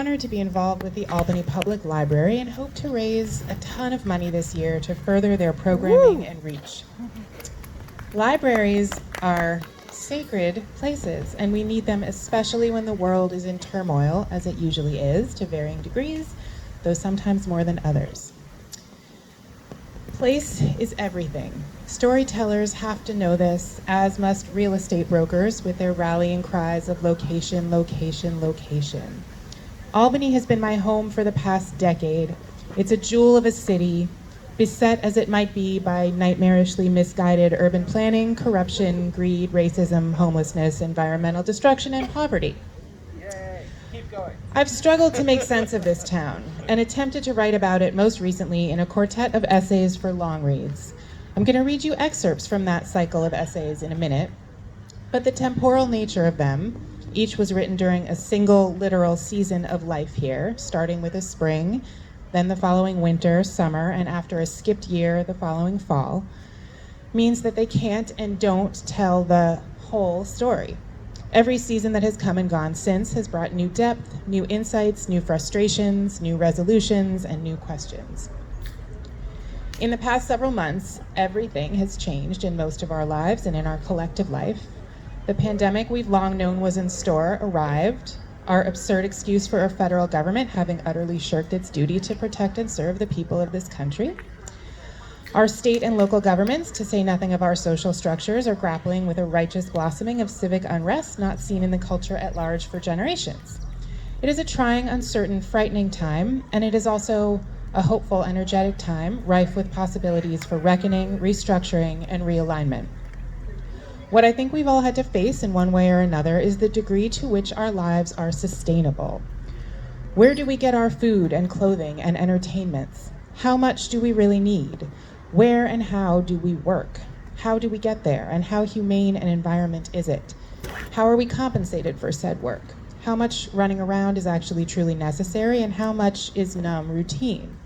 honored to be involved with the Albany Public Library and hope to raise a ton of money this year to further their programming and reach. Libraries are sacred places, and we need them especially when the world is in turmoil, as it usually is, to varying degrees, though sometimes more than others. Place is everything. Storytellers have to know this, as must real estate brokers with their rallying cries of location, location, location. Albany has been my home for the past decade. It's a jewel of a city, beset as it might be by nightmarishly misguided urban planning, corruption, greed, racism, homelessness, environmental destruction, and poverty. Yay. Keep going. I've struggled to make sense of this town and attempted to write about it most recently in a quartet of essays for long reads. I'm going to read you excerpts from that cycle of essays in a minute, but the temporal nature of them, each was written during a single literal season of life here, starting with a spring, then the following winter, summer, and after a skipped year, the following fall, means that they can't and don't tell the whole story. Every season that has come and gone since has brought new depth, new insights, new frustrations, new resolutions, and new questions. In the past several months, everything has changed in most of our lives and in our collective life. The pandemic we've long known was in store arrived. Our absurd excuse for a federal government having utterly shirked its duty to protect and serve the people of this country. Our state and local governments, to say nothing of our social structures, are grappling with a righteous blossoming of civic unrest not seen in the culture at large for generations. It is a trying, uncertain, frightening time, and it is also a hopeful, energetic time, rife with possibilities for reckoning, restructuring, and realignment. What I think we've all had to face in one way or another is the degree to which our lives are sustainable. Where do we get our food and clothing and entertainments? How much do we really need? Where and how do we work? How do we get there, and how humane an environment is it? How are we compensated for said work? How much running around is actually truly necessary, and how much is numb routine?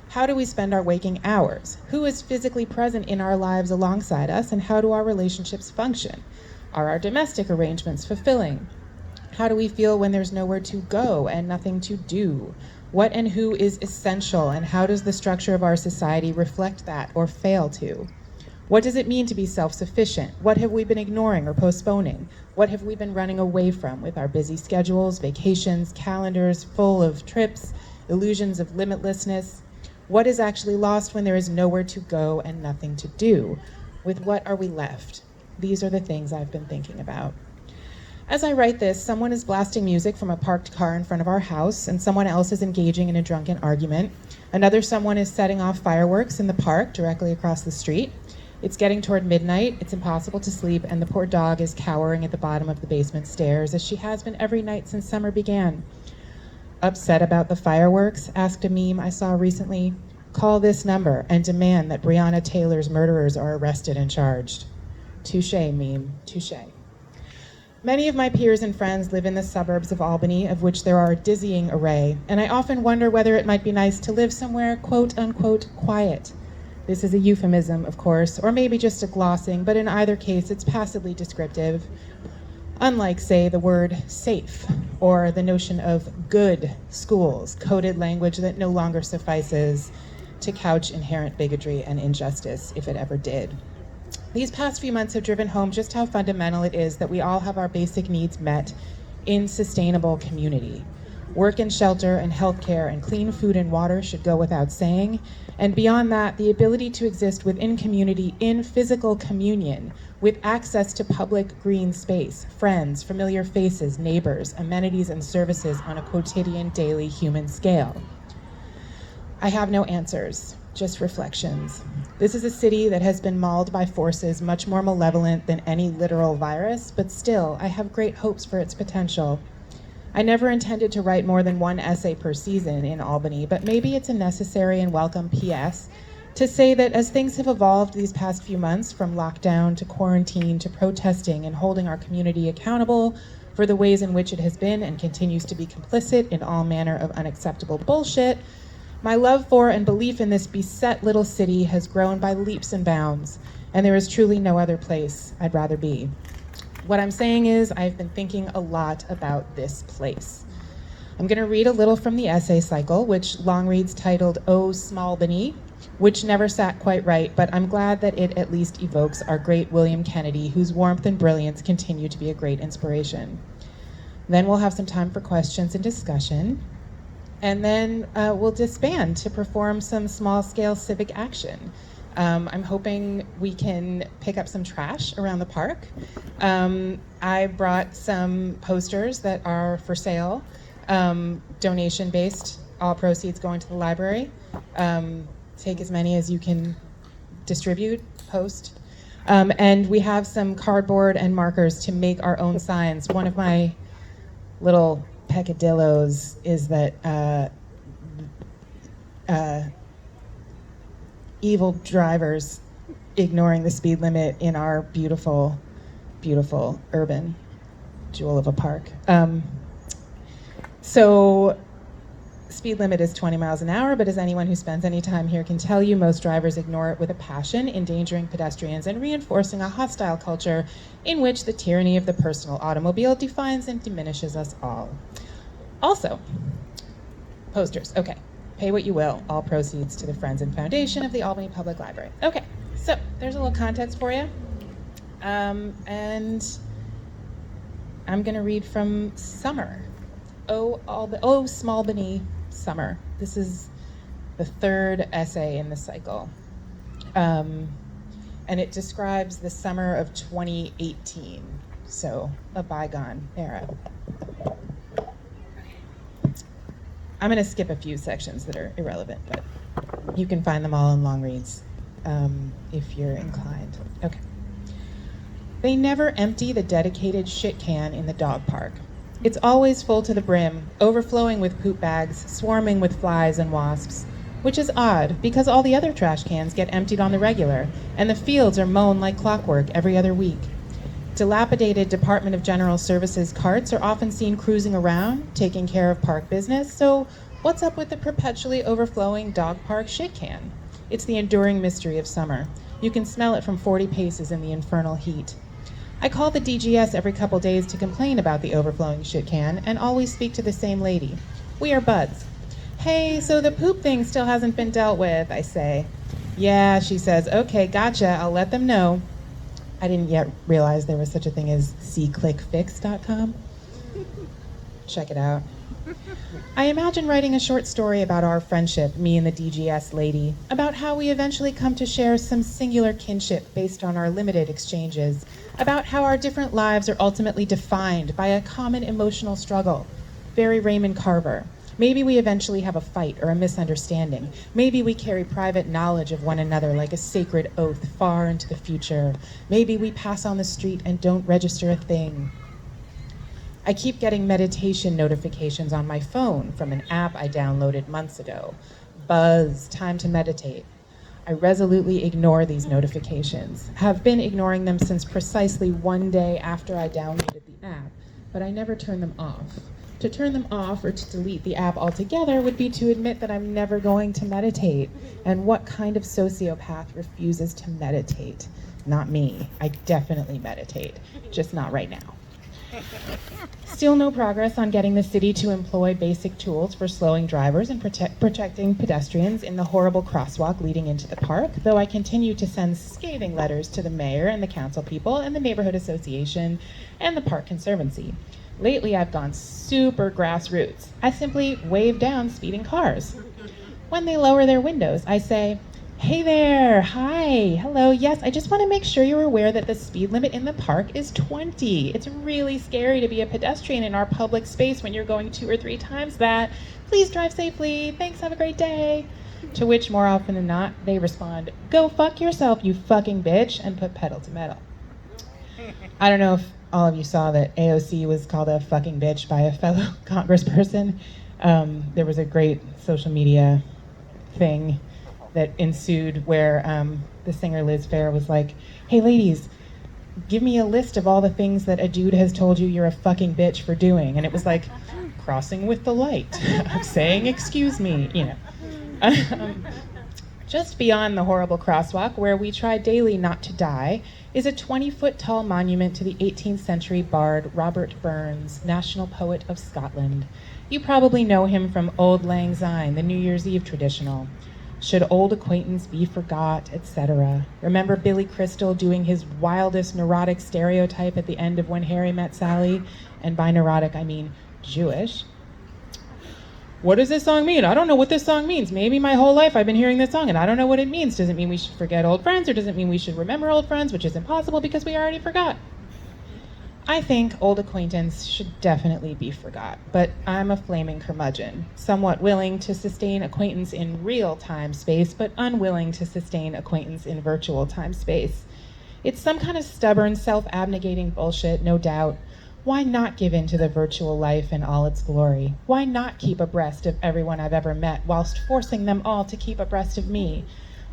How do we spend our waking hours? Who is physically present in our lives alongside us, and how do our relationships function? Are our domestic arrangements fulfilling? How do we feel when there's nowhere to go and nothing to do? What and who is essential, and how does the structure of our society reflect that or fail to? What does it mean to be self-sufficient? What have we been ignoring or postponing? What have we been running away from with our busy schedules, vacations, calendars full of trips, illusions of limitlessness? What is actually lost when there is nowhere to go and nothing to do? With what are we left? These are the things I've been thinking about. As I write this, someone is blasting music from a parked car in front of our house, and someone else is engaging in a drunken argument. Another someone is setting off fireworks in the park directly across the street. It's getting toward midnight, it's impossible to sleep, and the poor dog is cowering at the bottom of the basement stairs, as she has been every night since summer began. Upset about the fireworks? Asked a meme I saw recently. Call this number and demand that Breonna Taylor's murderers are arrested and charged. Touche, meme, touche. Many of my peers and friends live in the suburbs of Albany, of which there are a dizzying array, and I often wonder whether it might be nice to live somewhere quote-unquote quiet. This is a euphemism, of course, or maybe just a glossing, but in either case, it's passively descriptive. Unlike, say, the word safe, or the notion of good schools, coded language that no longer suffices to couch inherent bigotry and injustice, if it ever did. These past few months have driven home just how fundamental it is that we all have our basic needs met in sustainable community. Work and shelter and healthcare and clean food and water should go without saying. And beyond that, the ability to exist within community in physical communion with access to public green space, friends, familiar faces, neighbors, amenities and services on a quotidian, daily human scale. I have no answers, just reflections. This is a city that has been mauled by forces much more malevolent than any literal virus, but still, I have great hopes for its potential. I never intended to write more than one essay per season in Albany, but maybe it's a necessary and welcome PS to say that as things have evolved these past few months, from lockdown to quarantine to protesting and holding our community accountable for the ways in which it has been and continues to be complicit in all manner of unacceptable bullshit, my love for and belief in this beset little city has grown by leaps and bounds, and there is truly no other place I'd rather be. What I'm saying is, I've been thinking a lot about this place. I'm going to read a little from the essay cycle, which long reads titled "Oh, Smalbany," which never sat quite right, but I'm glad that it at least evokes our great William Kennedy, whose warmth and brilliance continue to be a great inspiration. Then we'll have some time for questions and discussion, and then we'll disband to perform some small-scale civic action. I'm hoping we can pick up some trash around the park. I brought some posters that are for sale, donation-based, all proceeds going to the library. Take as many as you can distribute, post. And we have some cardboard and markers to make our own signs. One of my little peccadillos is that evil drivers ignoring the speed limit in our beautiful, beautiful urban jewel of a park. So speed limit is 20 miles an hour, but as anyone who spends any time here can tell you, most drivers ignore it with a passion, endangering pedestrians and reinforcing a hostile culture in which the tyranny of the personal automobile defines and diminishes us all. Also, posters, okay. Pay what you will, all proceeds to the Friends and Foundation of the Albany Public Library. Okay, so there's a little context for you. And I'm gonna read from Summer. Oh, Smalbany, Summer. This is the third essay in the cycle. And it describes the summer of 2018, so a bygone era. I'm going to skip a few sections that are irrelevant, but you can find them all in long reads if you're inclined. Okay. They never empty the dedicated shit can in the dog park. It's always full to the brim, overflowing with poop bags, swarming with flies and wasps, which is odd because all the other trash cans get emptied on the regular, and the fields are mown like clockwork every other week. Dilapidated Department of General Services carts are often seen cruising around, taking care of park business, so what's up with the perpetually overflowing dog park shit can? It's the enduring mystery of summer. You can smell it from 40 paces in the infernal heat. I call the DGS every couple days to complain about the overflowing shit can, and always speak to the same lady. We are buds. Hey, so the poop thing still hasn't been dealt with, I say. Yeah, she says, okay, gotcha, I'll let them know. I didn't yet realize there was such a thing as cclickfix.com. Check it out. I imagine writing a short story about our friendship, me and the DGS lady, about how we eventually come to share some singular kinship based on our limited exchanges, about how our different lives are ultimately defined by a common emotional struggle. Very Raymond Carver. Maybe we eventually have a fight or a misunderstanding. Maybe we carry private knowledge of one another like a sacred oath far into the future. Maybe we pass on the street and don't register a thing. I keep getting meditation notifications on my phone from an app I downloaded months ago. Buzz, time to meditate. I resolutely ignore these notifications, have been ignoring them since precisely one day after I downloaded the app, but I never turn them off. To turn them off or to delete the app altogether would be to admit that I'm never going to meditate. And what kind of sociopath refuses to meditate? Not me. I definitely meditate, just not right now. Still no progress on getting the city to employ basic tools for slowing drivers and protecting pedestrians in the horrible crosswalk leading into the park, though I continue to send scathing letters to the mayor and the council people and the neighborhood association and the park conservancy. Lately, I've gone super grassroots. I simply wave down speeding cars. When they lower their windows, I say, hey there, hi, hello, yes, I just want to make sure you're aware that the speed limit in the park is 20. It's really scary to be a pedestrian in our public space when you're going 2 or 3 times that. Please drive safely, thanks, have a great day. To which, more often than not, they respond, go fuck yourself, you fucking bitch, and put pedal to metal. I don't know if all of you saw that AOC was called a fucking bitch by a fellow congressperson. There was a great social media thing that ensued where the singer Liz Phair was like, hey ladies, give me a list of all the things that a dude has told you you're a fucking bitch for doing. And it was like, crossing with the light, saying excuse me, you know. Just beyond the horrible crosswalk, where we try daily not to die, is a 20-foot-tall monument to the 18th century bard Robert Burns, national poet of Scotland. You probably know him from Auld Lang Syne, the New Year's Eve traditional. Should old acquaintance be forgot, etc. Remember Billy Crystal doing his wildest neurotic stereotype at the end of When Harry Met Sally? And by neurotic, I mean Jewish. What does this song mean? I don't know what this song means. Maybe my whole life I've been hearing this song and I don't know what it means. Does it mean we should forget old friends, or does it mean we should remember old friends, which is impossible because we already forgot? I think old acquaintance should definitely be forgot, but I'm a flaming curmudgeon, somewhat willing to sustain acquaintance in real time space, but unwilling to sustain acquaintance in virtual time space. It's some kind of stubborn, self-abnegating bullshit, no doubt. Why not give in to the virtual life in all its glory? Why not keep abreast of everyone I've ever met whilst forcing them all to keep abreast of me?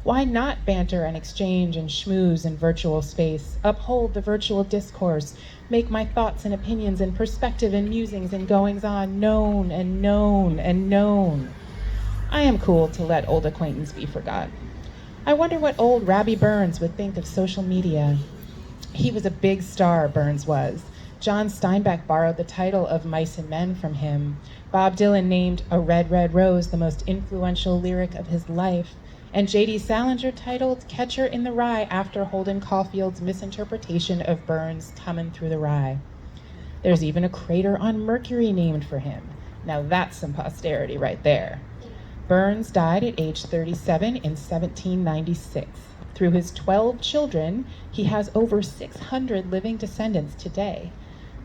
Why not banter and exchange and schmooze in virtual space, uphold the virtual discourse, make my thoughts and opinions and perspective and musings and goings-on known and known and known? I am cool to let old acquaintance be forgot. I wonder what old Rabbi Burns would think of social media. He was a big star, Burns was. John Steinbeck borrowed the title of Mice and Men from him. Bob Dylan named A Red, Red Rose the most influential lyric of his life. And J.D. Salinger titled Catcher in the Rye after Holden Caulfield's misinterpretation of Burns' Comin' Through the Rye. There's even a crater on Mercury named for him. Now that's some posterity right there. Burns died at age 37 in 1796. Through his 12 children, he has over 600 living descendants today.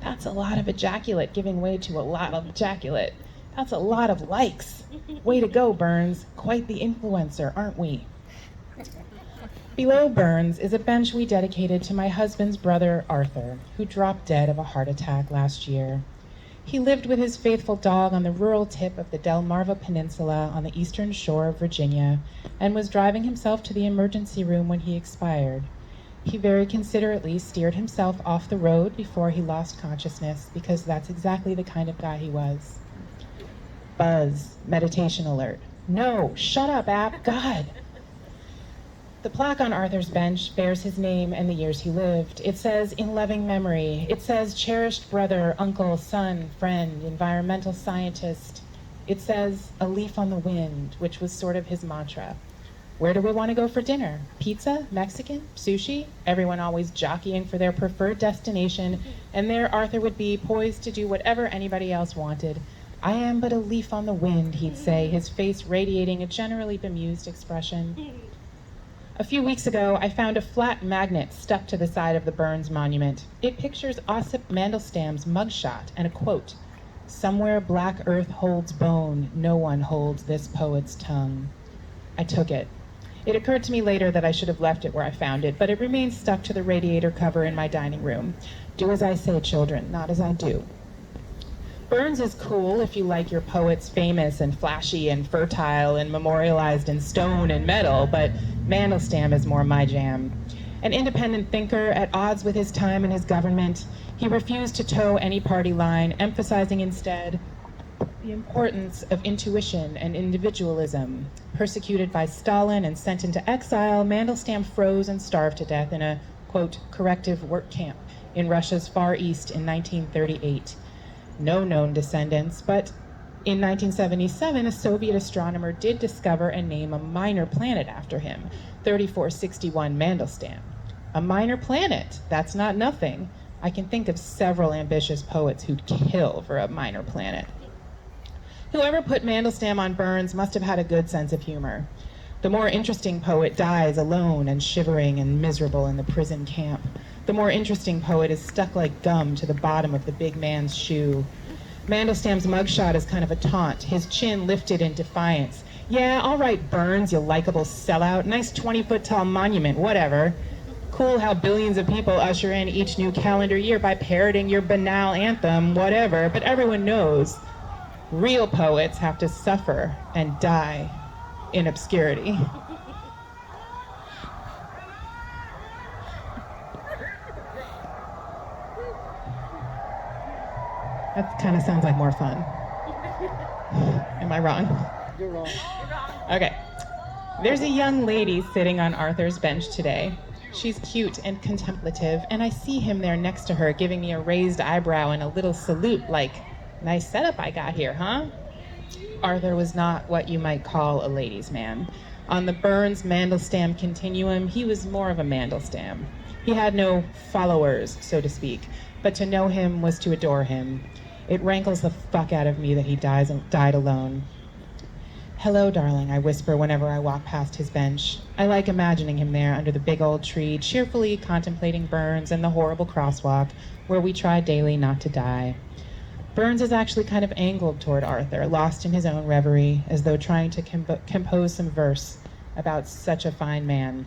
That's a lot of ejaculate giving way to a lot of ejaculate. That's a lot of likes. Way to go, Burns. Quite the influencer, aren't we? Below Burns is a bench we dedicated to my husband's brother, Arthur, who dropped dead of a heart attack last year. He lived with his faithful dog on the rural tip of the Delmarva Peninsula on the eastern shore of Virginia and was driving himself to the emergency room when he expired. He very considerately steered himself off the road before he lost consciousness because that's exactly the kind of guy he was. Buzz, meditation alert. No, shut up, app, God. The plaque on Arthur's bench bears his name and the years he lived. It says, in loving memory. It says, cherished brother, uncle, son, friend, environmental scientist. It says, a leaf on the wind, which was sort of his mantra. Where do we want to go for dinner? Pizza? Mexican? Sushi? Everyone always jockeying for their preferred destination, and there Arthur would be, poised to do whatever anybody else wanted. I am but a leaf on the wind, he'd say, his face radiating a generally bemused expression. A few weeks ago, I found a flat magnet stuck to the side of the Burns monument. It pictures Ossip Mandelstam's mugshot and a quote, "Somewhere black earth holds bone, no one holds this poet's tongue." I took it. It occurred to me later that I should have left it where I found it, but it remains stuck to the radiator cover in my dining room. Do as I say, children, not as I do. Burns is cool if you like your poets famous and flashy and fertile and memorialized in stone and metal, but Mandelstam is more my jam. An independent thinker at odds with his time and his government, he refused to toe any party line, emphasizing instead the importance of intuition and individualism. Persecuted by Stalin and sent into exile, Mandelstam froze and starved to death in a, quote, corrective work camp in Russia's Far East in 1938. No known descendants, but in 1977, a Soviet astronomer did discover and name a minor planet after him, 3461 Mandelstam. A minor planet, that's not nothing. I can think of several ambitious poets who'd kill for a minor planet. Whoever put Mandelstam on Burns must have had a good sense of humor. The more interesting poet dies alone and shivering and miserable in the prison camp. The more interesting poet is stuck like gum to the bottom of the big man's shoe. Mandelstam's mugshot is kind of a taunt, his chin lifted in defiance. Yeah, all right, Burns, you likable sellout. Nice 20-foot-tall monument, whatever. Cool how billions of people usher in each new calendar year by parroting your banal anthem, whatever. But everyone knows real poets have to suffer and die in obscurity. That kind of sounds like more fun. Am I wrong? You're wrong. Okay. There's a young lady sitting on Arthur's bench today. She's cute and contemplative, and I see him there next to her giving me a raised eyebrow and a little salute like, nice setup I got here, huh? Arthur was not what you might call a ladies' man. On the Burns-Mandelstam continuum, he was more of a Mandelstam. He had no followers, so to speak, but to know him was to adore him. It rankles the fuck out of me that he died alone. Hello, darling, I whisper whenever I walk past his bench. I like imagining him there under the big old tree, cheerfully contemplating Burns and the horrible crosswalk where we try daily not to die. Burns is actually kind of angled toward Arthur, lost in his own reverie, as though trying to compose some verse about such a fine man.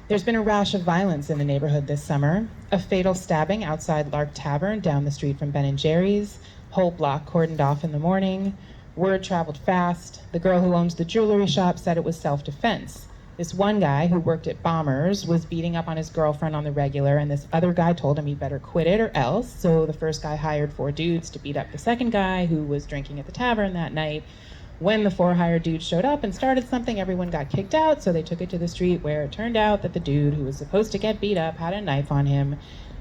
There's been a rash of violence in the neighborhood this summer. A fatal stabbing outside Lark Tavern down the street from Ben & Jerry's, whole block cordoned off in the morning. Word traveled fast. The girl who owns the jewelry shop said it was self-defense. This one guy who worked at Bombers was beating up on his girlfriend on the regular, and this other guy told him he better quit it or else. So the first guy hired 4 dudes to beat up the second guy who was drinking at the tavern that night. When the 4 hired dudes showed up and started something, everyone got kicked out, so they took it to the street where it turned out that the dude who was supposed to get beat up had a knife on him,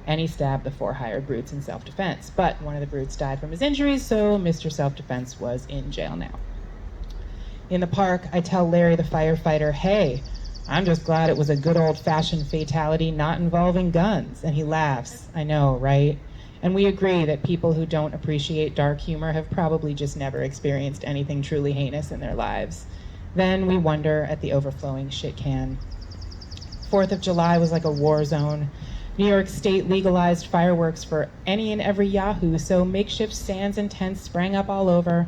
and he stabbed the 4 hired brutes in self-defense. But one of the brutes died from his injuries, so Mr. Self-Defense was in jail now. In the park, I tell Larry the firefighter, hey, I'm just glad it was a good old-fashioned fatality not involving guns. And he laughs. I know, right? And we agree that people who don't appreciate dark humor have probably just never experienced anything truly heinous in their lives. Then we wonder at the overflowing shit can. 4th of July was like a war zone. New York State legalized fireworks for any and every yahoo, so makeshift stands and tents sprang up all over.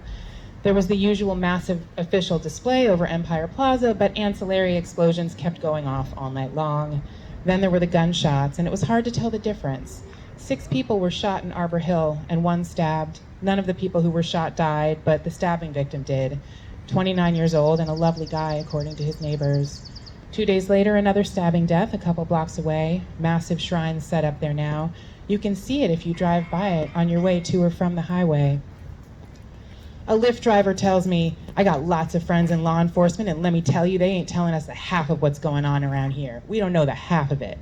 There was the usual massive official display over Empire Plaza, but ancillary explosions kept going off all night long. Then there were the gunshots, and it was hard to tell the difference. 6 people were shot in Arbor Hill, and 1 stabbed. None of the people who were shot died, but the stabbing victim did. 29 years old and a lovely guy, according to his neighbors. 2 days later, another stabbing death a couple blocks away. Massive shrines set up there now. You can see it if you drive by it on your way to or from the highway. A Lyft driver tells me, I got lots of friends in law enforcement, and let me tell you, they ain't telling us the half of what's going on around here. We don't know the half of it.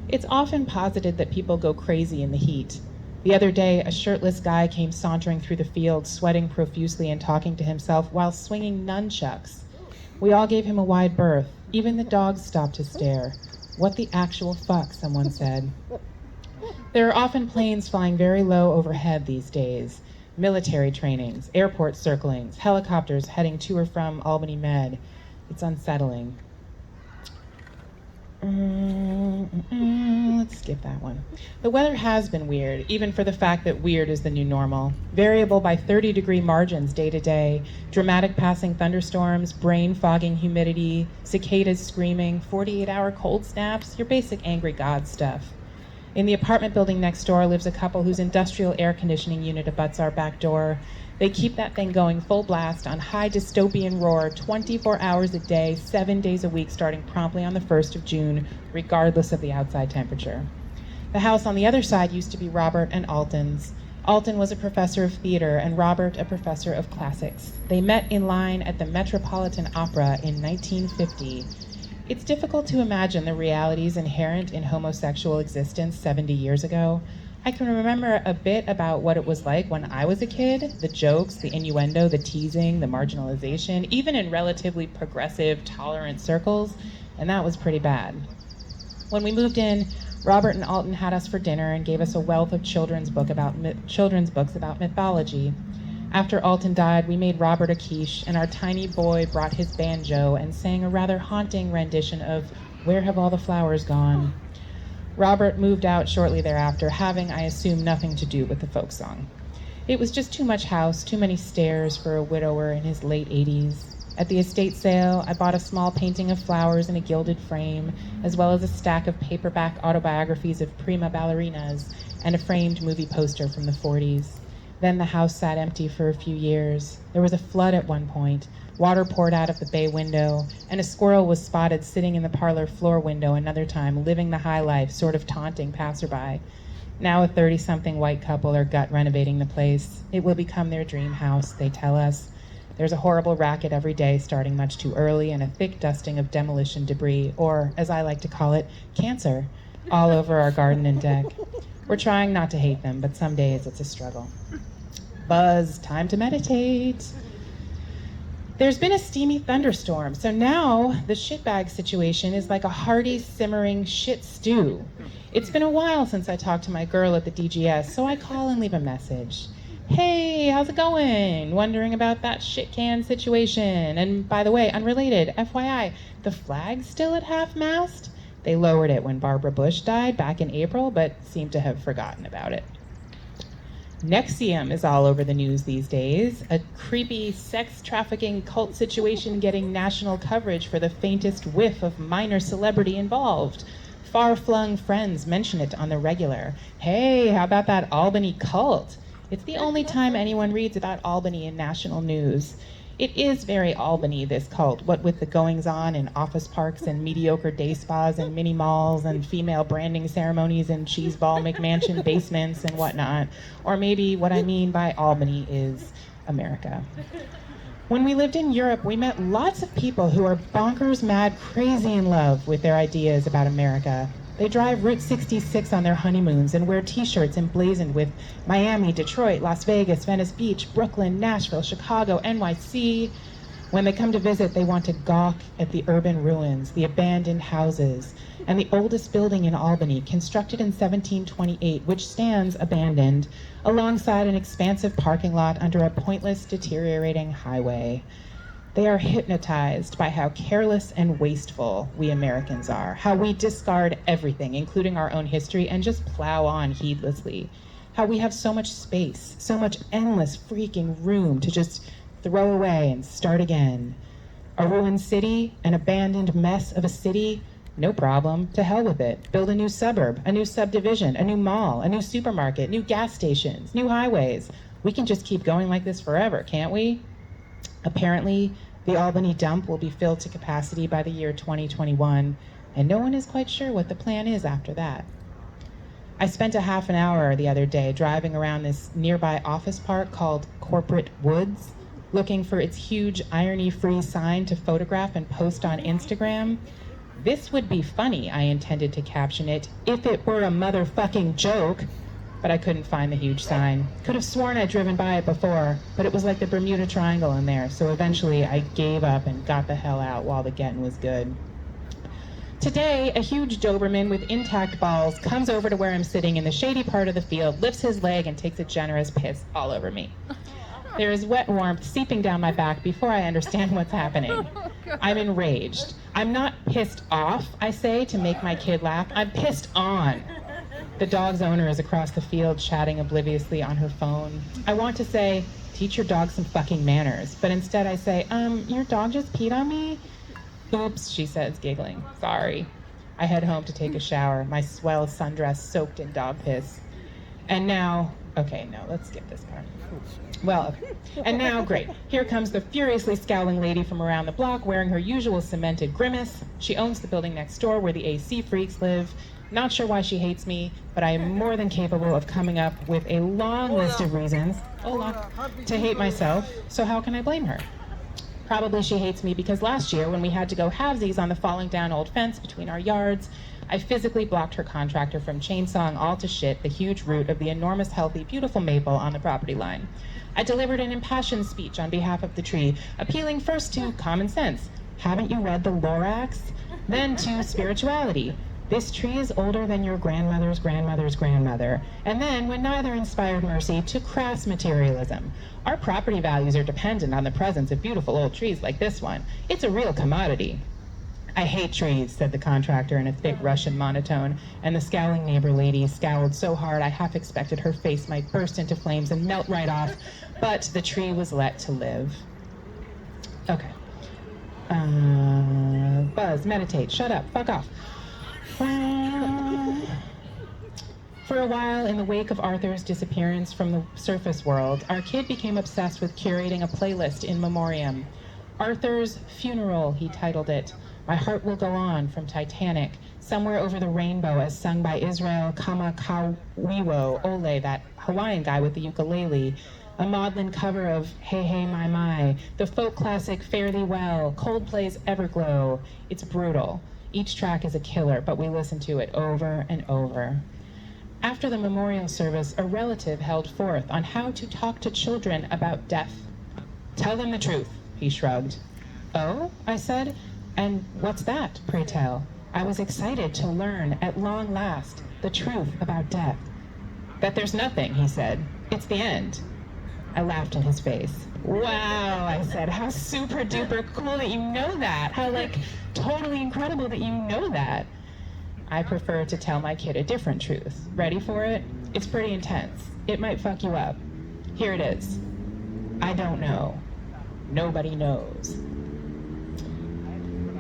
It's often posited that people go crazy in the heat. The other day, a shirtless guy came sauntering through the field, sweating profusely and talking to himself while swinging nunchucks. We all gave him a wide berth. Even the dogs stopped to stare. What the actual fuck, someone said. There are often planes flying very low overhead these days. Military trainings, airport circlings, helicopters heading to or from Albany Med. It's unsettling. Let's skip that one. The weather has been weird, even for the fact that weird is the new normal. Variable by 30-degree margins day to day, dramatic passing thunderstorms, brain-fogging humidity, cicadas screaming, 48-hour cold snaps, your basic angry god stuff. In the apartment building next door lives a couple whose industrial air conditioning unit abuts our back door. They keep that thing going full blast on high dystopian roar 24 hours a day, 7 days a week, starting promptly on the 1st of June, regardless of the outside temperature. The house on the other side used to be Robert and Alton's. Alton was a professor of theater and Robert a professor of classics. They met in line at the Metropolitan Opera in 1950. It's difficult to imagine the realities inherent in homosexual existence 70 years ago. I can remember a bit about what it was like when I was a kid, the jokes, the innuendo, the teasing, the marginalization, even in relatively progressive, tolerant circles, and that was pretty bad. When we moved in, Robert and Alton had us for dinner and gave us a wealth of children's books about mythology. After Alton died, we made Robert a quiche, and our tiny boy brought his banjo and sang a rather haunting rendition of Where Have All the Flowers Gone? Robert moved out shortly thereafter, having, I assume, nothing to do with the folk song. It was just too much house, too many stairs for a widower in his late 80s. At the estate sale, I bought a small painting of flowers in a gilded frame, as well as a stack of paperback autobiographies of prima ballerinas and a framed movie poster from the 40s. Then the house sat empty for a few years. There was a flood at one point. Water poured out of the bay window, and a squirrel was spotted sitting in the parlor floor window another time, living the high life, sort of taunting passerby. Now a 30-something white couple are gut renovating the place. It will become their dream house, they tell us. There's a horrible racket every day, starting much too early, and a thick dusting of demolition debris, or, as I like to call it, cancer, all over our garden and deck. We're trying not to hate them, but some days it's a struggle. Buzz, time to meditate. There's been a steamy thunderstorm, so now the shitbag situation is like a hearty, simmering shit stew. It's been a while since I talked to my girl at the DGS, so I call and leave a message. Hey, how's it going? Wondering about that shit can situation. And by the way, unrelated, FYI, the flag's still at half-mast? They lowered it when Barbara Bush died back in April, but seem to have forgotten about it. NXIVM is all over the news these days, a creepy sex trafficking cult situation getting national coverage for the faintest whiff of minor celebrity involved. Far-flung friends mention it on the regular. Hey, how about that Albany Cult? It's the only time anyone reads about Albany in national news. It is very Albany, this cult, what with the goings-on in office parks and mediocre day spas and mini malls and female branding ceremonies and cheeseball McMansion basements and whatnot. Or maybe what I mean by Albany is America. When we lived in Europe, we met lots of people who are bonkers, mad, crazy in love with their ideas about America. They drive Route 66 on their honeymoons and wear t-shirts emblazoned with Miami, Detroit, Las Vegas, Venice Beach, Brooklyn, Nashville, Chicago, NYC. When they come to visit, they want to gawk at the urban ruins, the abandoned houses, and the oldest building in Albany, constructed in 1728, which stands abandoned alongside an expansive parking lot under a pointless, deteriorating highway. They are hypnotized by how careless and wasteful we Americans are, how we discard everything, including our own history, and just plow on heedlessly. How we have so much space, so much endless freaking room to just throw away and start again. A ruined city, an abandoned mess of a city, no problem, to hell with it. Build a new suburb, a new subdivision, a new mall, a new supermarket, new gas stations, new highways. We can just keep going like this forever, can't we? Apparently, the Albany dump will be filled to capacity by the year 2021, and no one is quite sure what the plan is after that. I spent a half an hour the other day driving around this nearby office park called Corporate Woods, looking for its huge irony-free sign to photograph and post on Instagram. This would be funny, I intended to caption it, if it were a motherfucking joke. But I couldn't find the huge sign. Could have sworn I'd driven by it before, but it was like the Bermuda Triangle in there, so eventually I gave up and got the hell out while the getting was good. Today, a huge Doberman with intact balls comes over to where I'm sitting in the shady part of the field, lifts his leg, and takes a generous piss all over me. There is wet warmth seeping down my back before I understand what's happening. I'm enraged. I'm not pissed off, I say, to make my kid laugh. I'm pissed on. The dog's owner is across the field chatting obliviously on her phone. I want to say, teach your dog some fucking manners, but instead I say, your dog just peed on me? Oops, she says, giggling. Sorry. I head home to take a shower, my swell sundress soaked in dog piss. And now, okay, no, let's skip this part. Well, okay. And now, great. Here comes the furiously scowling lady from around the block wearing her usual cemented grimace. She owns the building next door where the AC freaks live. Not sure why she hates me, but I am more than capable of coming up with a long list of reasons to hate myself, so how can I blame her? Probably she hates me because last year, when we had to go halvesies on the falling down old fence between our yards, I physically blocked her contractor from chainsawing all to shit the huge root of the enormous, healthy, beautiful maple on the property line. I delivered an impassioned speech on behalf of the tree, appealing first to common sense. Haven't you read the Lorax? Then to spirituality. This tree is older than your grandmother's grandmother's grandmother. And then, when neither inspired mercy, to crass materialism. Our property values are dependent on the presence of beautiful old trees like this one. It's a real commodity. I hate trees, said the contractor in a thick Russian monotone, and the scowling neighbor lady scowled so hard I half expected her face might burst into flames and melt right off, but the tree was let to live. Okay. Buzz, meditate, shut up, fuck off. For a while, in the wake of Arthur's disappearance from the surface world, our kid became obsessed with curating a playlist in memoriam. Arthur's Funeral, he titled it. My Heart Will Go On from Titanic, Somewhere Over the Rainbow, as sung by Israel Kamakawiwo Ole, that Hawaiian guy with the ukulele, a maudlin cover of Hey Hey My, the folk classic Fare Thee Well, Coldplay's Everglow. It's brutal. Each track is a killer, but we listen to it over and over. After the memorial service, a relative held forth on how to talk to children about death. Tell them the truth, he shrugged. Oh, I said, and what's that, pray tell? I was excited to learn, at long last, the truth about death. That there's nothing, he said. It's the end. I laughed in his face. Wow, I said, how super duper cool that you know that. How, totally incredible that you know that. I prefer to tell my kid a different truth. Ready for it? It's pretty intense. It might fuck you up. Here it is. I don't know. Nobody knows.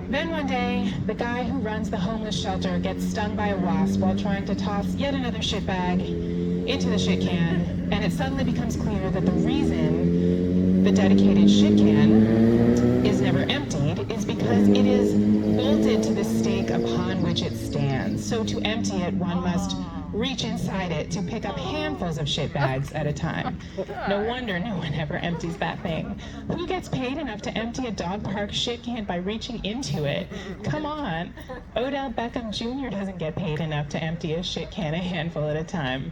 Then one day, the guy who runs the homeless shelter gets stung by a wasp while trying to toss yet another shit bag into the shit can, and it suddenly becomes clear that the reason the dedicated shit can is never emptied is because it is bolted to the stake upon which it stands. So to empty it, one must reach inside it to pick up handfuls of shit bags at a time. No wonder no one ever empties that thing. Who gets paid enough to empty a dog park shit can by reaching into it? Come on. Odell Beckham Jr. doesn't get paid enough to empty a shit can a handful at a time.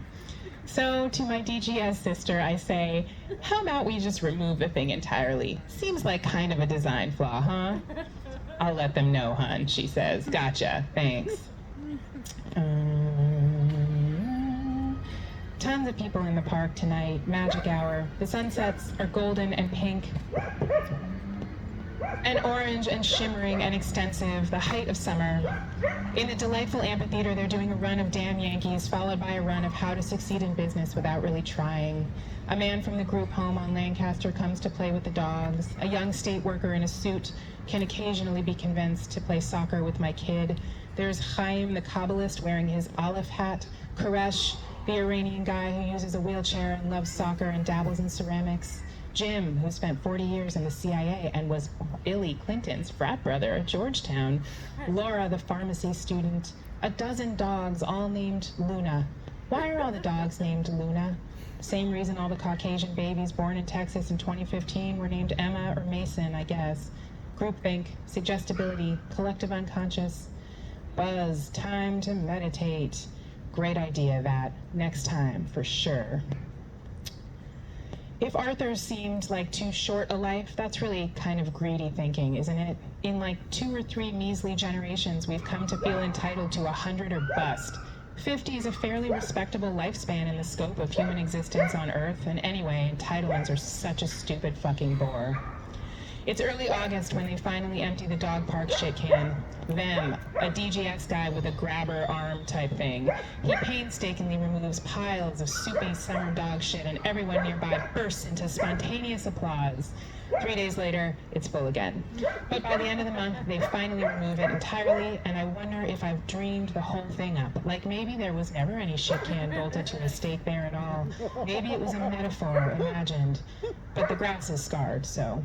So to my DGS sister, I say, how about we just remove the thing entirely? Seems like kind of a design flaw, huh? I'll let them know, hun, she says. Gotcha, thanks. Tons of people in the park tonight, magic hour. The sunsets are golden and pink, and orange and shimmering and extensive, the height of summer. In the delightful amphitheater, they're doing a run of Damn Yankees, followed by a run of How to Succeed in Business Without Really Trying. A man from the group home on Lancaster comes to play with the dogs. A young state worker in a suit can occasionally be convinced to play soccer with my kid. There's Chaim the Kabbalist wearing his Aleph hat, Koresh, the Iranian guy who uses a wheelchair and loves soccer and dabbles in ceramics, Jim, who spent 40 years in the CIA and was Billy Clinton's frat brother at Georgetown, Laura, the pharmacy student, a dozen dogs, all named Luna. Why are all the dogs named Luna? Same reason all the Caucasian babies born in Texas in 2015 were named Emma or Mason, I guess. Groupthink, suggestibility, collective unconscious. Buzz, time to meditate. Great idea, that. Next time, for sure. If Arthur seemed like too short a life, that's really kind of greedy thinking, isn't it? In 2 or 3 measly generations, we've come to feel entitled to 100 or bust. 50 is a fairly respectable lifespan in the scope of human existence on Earth, and anyway, entitlements are such a stupid fucking bore. It's early August when they finally empty the dog park shit can. Them, a DGX guy with a grabber arm type thing. He painstakingly removes piles of soupy summer dog shit, and everyone nearby bursts into spontaneous applause. 3 days later, it's full again. But by the end of the month, they finally remove it entirely, and I wonder if I've dreamed the whole thing up. Like maybe there was never any shit can bolted to a stake there at all. Maybe it was a metaphor imagined. But the grass is scarred, so...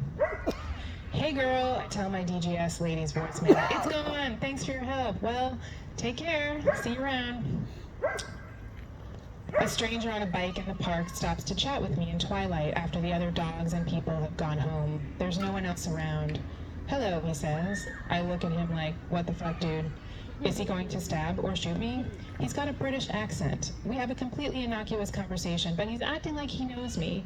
Hey girl, I tell my DGS lady's voicemail. It's gone. Thanks for your help. Well, take care. See you around. A stranger on a bike in the park stops to chat with me in twilight after the other dogs and people have gone home. There's no one else around. Hello, he says. I look at him like, what the fuck, dude? Is he going to stab or shoot me? He's got a British accent. We have a completely innocuous conversation, but he's acting like he knows me.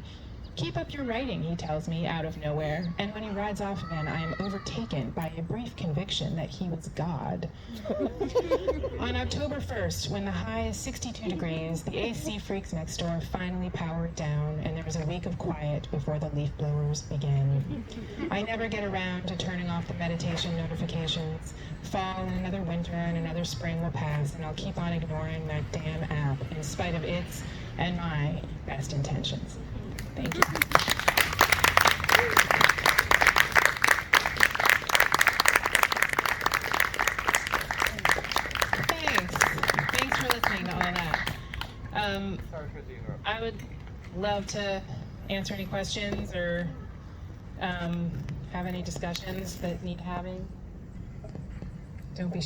Keep up your writing, he tells me out of nowhere, and when he rides off again, I am overtaken by a brief conviction that he was God. On October 1st, when the high is 62 degrees, the AC freaks next door finally powered down, and there was a week of quiet before the leaf blowers begin. I never get around to turning off the meditation notifications. Fall and another winter and another spring will pass, and I'll keep on ignoring that damn app in spite of its and my best intentions. Thank you. Thanks for listening to all that. I would love to answer any questions or have any discussions that need having. Don't be shy.